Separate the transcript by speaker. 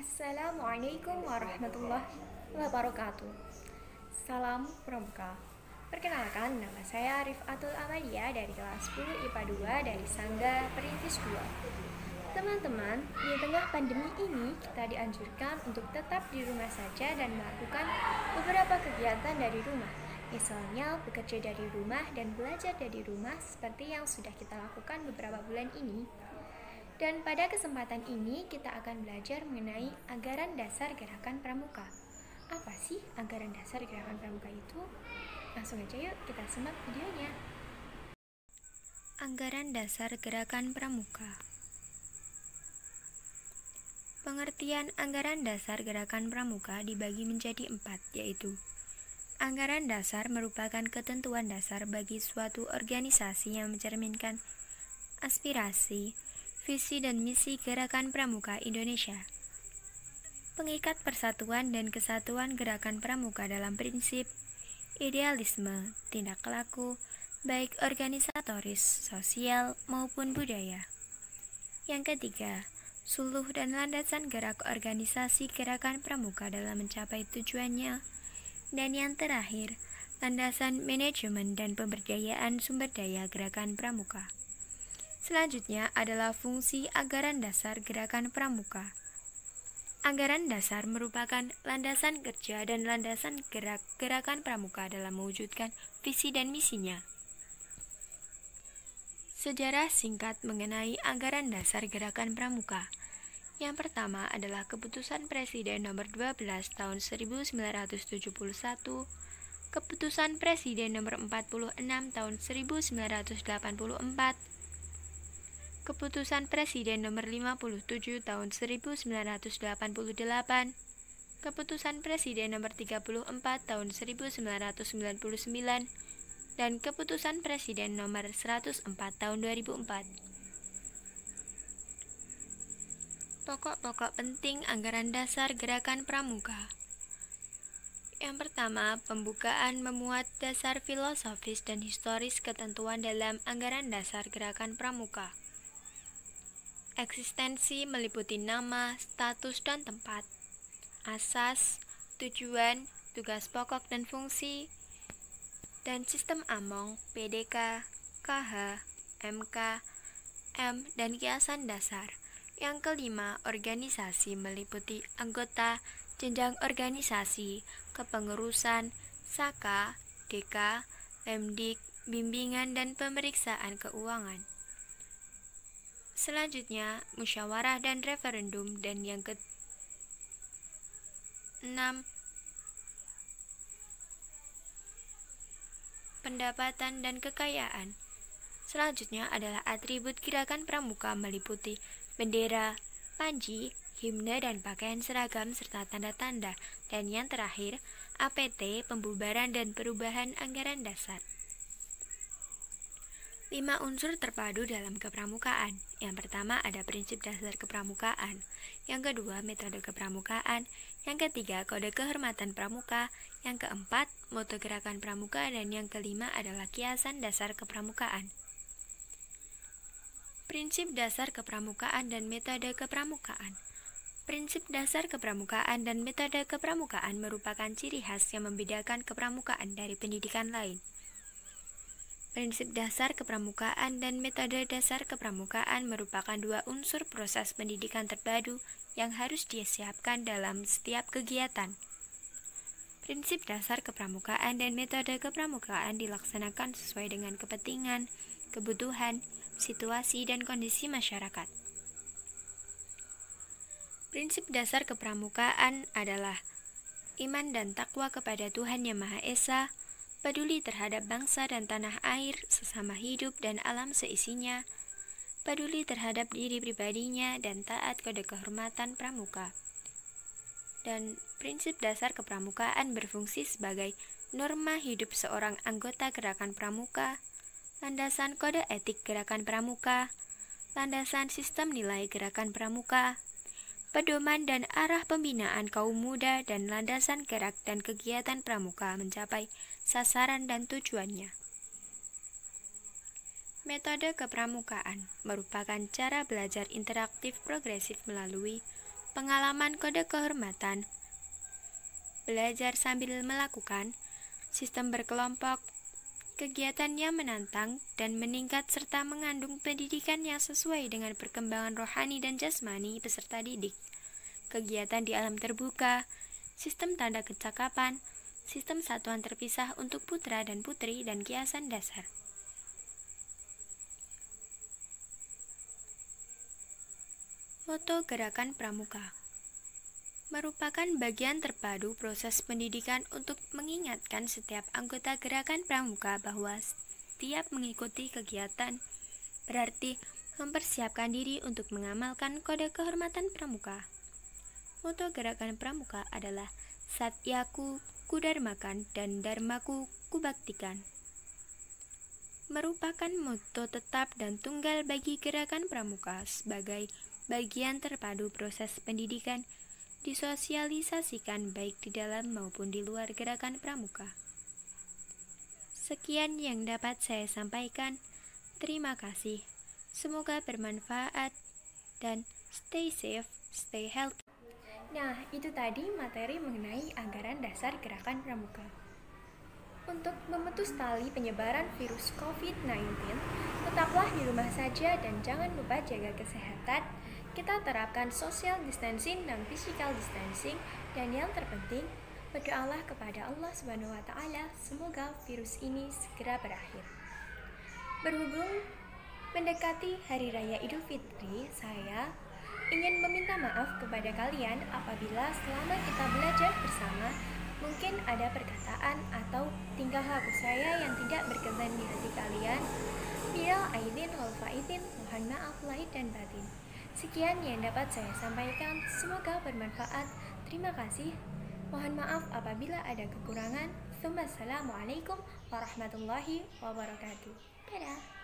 Speaker 1: Assalamualaikum warahmatullahi wabarakatuh. Salam Pramuka. Perkenalkan, nama saya Rifatul Amalia dari kelas 10 IPA 2 dari Sangga Perintis 2. Teman-teman, di tengah pandemi ini kita dianjurkan untuk tetap di rumah saja dan melakukan beberapa kegiatan dari rumah. Misalnya bekerja dari rumah dan belajar dari rumah seperti yang sudah kita lakukan beberapa bulan ini. Dan pada kesempatan ini kita akan belajar mengenai anggaran dasar gerakan pramuka. Apa sih anggaran dasar gerakan pramuka itu? Langsung aja yuk kita simak videonya. Anggaran dasar gerakan pramuka. Pengertian anggaran dasar gerakan pramuka dibagi menjadi 4, yaitu anggaran dasar merupakan ketentuan dasar bagi suatu organisasi yang mencerminkan aspirasi, visi dan misi Gerakan Pramuka Indonesia. Pengikat persatuan dan kesatuan Gerakan Pramuka dalam prinsip, idealisme, tindak laku, baik organisatoris, sosial, maupun budaya. Yang ketiga, suluh dan landasan gerak organisasi Gerakan Pramuka dalam mencapai tujuannya. Dan yang terakhir, landasan manajemen dan pemberdayaan sumber daya Gerakan Pramuka. Selanjutnya adalah fungsi anggaran dasar gerakan pramuka. Anggaran dasar merupakan landasan kerja dan landasan gerak gerakan pramuka dalam mewujudkan visi dan misinya. Sejarah singkat mengenai anggaran dasar gerakan pramuka. Yang pertama adalah Keputusan Presiden Nomor 12 Tahun 1971, Keputusan Presiden Nomor 46 Tahun 1984, Keputusan Presiden Nomor 57 Tahun 1988, Keputusan Presiden Nomor 34 Tahun 1999, dan Keputusan Presiden Nomor 104 Tahun 2004. Pokok-pokok penting anggaran dasar gerakan pramuka. Yang pertama, pembukaan memuat dasar filosofis dan historis ketentuan dalam anggaran dasar gerakan pramuka. Eksistensi meliputi nama, status, dan tempat, asas, tujuan, tugas pokok dan fungsi, dan sistem AMONG, PDK, KH, MK, M, dan kiasan dasar. Yang kelima, organisasi meliputi anggota, jenjang organisasi, kepengurusan, SAKA, DK, Lemdik, bimbingan dan pemeriksaan keuangan. Selanjutnya, musyawarah dan referendum, dan yang keenam, pendapatan dan kekayaan. Selanjutnya adalah atribut gerakan pramuka meliputi bendera, panji, himne dan pakaian seragam serta tanda-tanda. Dan yang terakhir, APT, pembubaran dan perubahan anggaran dasar. 5 unsur terpadu dalam kepramukaan. Yang pertama ada prinsip dasar kepramukaan. Yang kedua, metode kepramukaan. Yang ketiga, kode kehormatan pramuka. Yang keempat, moto gerakan pramuka. Dan yang kelima adalah kiasan dasar kepramukaan. Prinsip dasar kepramukaan dan metode kepramukaan. Prinsip dasar kepramukaan dan metode kepramukaan merupakan ciri khas yang membedakan kepramukaan dari pendidikan lain. Prinsip dasar kepramukaan dan metode dasar kepramukaan merupakan 2 unsur proses pendidikan terpadu yang harus disiapkan dalam setiap kegiatan. Prinsip dasar kepramukaan dan metode kepramukaan dilaksanakan sesuai dengan kepentingan, kebutuhan, situasi, dan kondisi masyarakat. Prinsip dasar kepramukaan adalah iman dan takwa kepada Tuhan Yang Maha Esa, peduli terhadap bangsa dan tanah air, sesama hidup dan alam seisinya, peduli terhadap diri pribadinya, dan taat kode kehormatan pramuka. Dan prinsip dasar kepramukaan berfungsi sebagai norma hidup seorang anggota gerakan pramuka, landasan kode etik gerakan pramuka, landasan sistem nilai gerakan pramuka, pedoman dan arah pembinaan kaum muda, dan landasan gerak dan kegiatan pramuka mencapai sasaran dan tujuannya. Metode kepramukaan merupakan cara belajar interaktif progresif melalui pengalaman kode kehormatan, belajar sambil melakukan, sistem berkelompok, kegiatan yang menantang dan meningkat serta mengandung pendidikan yang sesuai dengan perkembangan rohani dan jasmani peserta didik, kegiatan di alam terbuka, sistem tanda kecakapan, sistem satuan terpisah untuk putra dan putri dan kiasan dasar. Moto Gerakan Pramuka merupakan bagian terpadu proses pendidikan untuk mengingatkan setiap anggota Gerakan Pramuka bahwa setiap mengikuti kegiatan berarti mempersiapkan diri untuk mengamalkan kode kehormatan Pramuka. Moto Gerakan Pramuka adalah Satyaku Kudarmakan dan Dharmaku Kubaktikan. Merupakan moto tetap dan tunggal bagi Gerakan Pramuka sebagai bagian terpadu proses pendidikan disosialisasikan baik di dalam maupun di luar Gerakan Pramuka. Sekian yang dapat saya sampaikan. Terima kasih. Semoga bermanfaat dan stay safe, stay healthy. Nah, itu tadi materi mengenai anggaran dasar Gerakan Pramuka. Untuk memutus tali penyebaran virus COVID-19, tetaplah di rumah saja dan jangan lupa jaga kesehatan. Kita terapkan social distancing dan physical distancing, dan yang terpenting, berdoalah kepada Allah Subhanahu wa Ta'ala semoga virus ini segera berakhir. Berhubung mendekati Hari Raya Idul Fitri, saya ingin meminta maaf kepada kalian apabila selama kita belajar bersama mungkin ada perkataan atau tingkah laku saya yang tidak berkenan di hati kalian. Minal aidin wal faizin, mohon maaf lahir dan batin. Sekian yang dapat saya sampaikan, semoga bermanfaat. Terima kasih. Mohon maaf apabila ada kekurangan. Assalamualaikum warahmatullahi wabarakatuh. Dadah.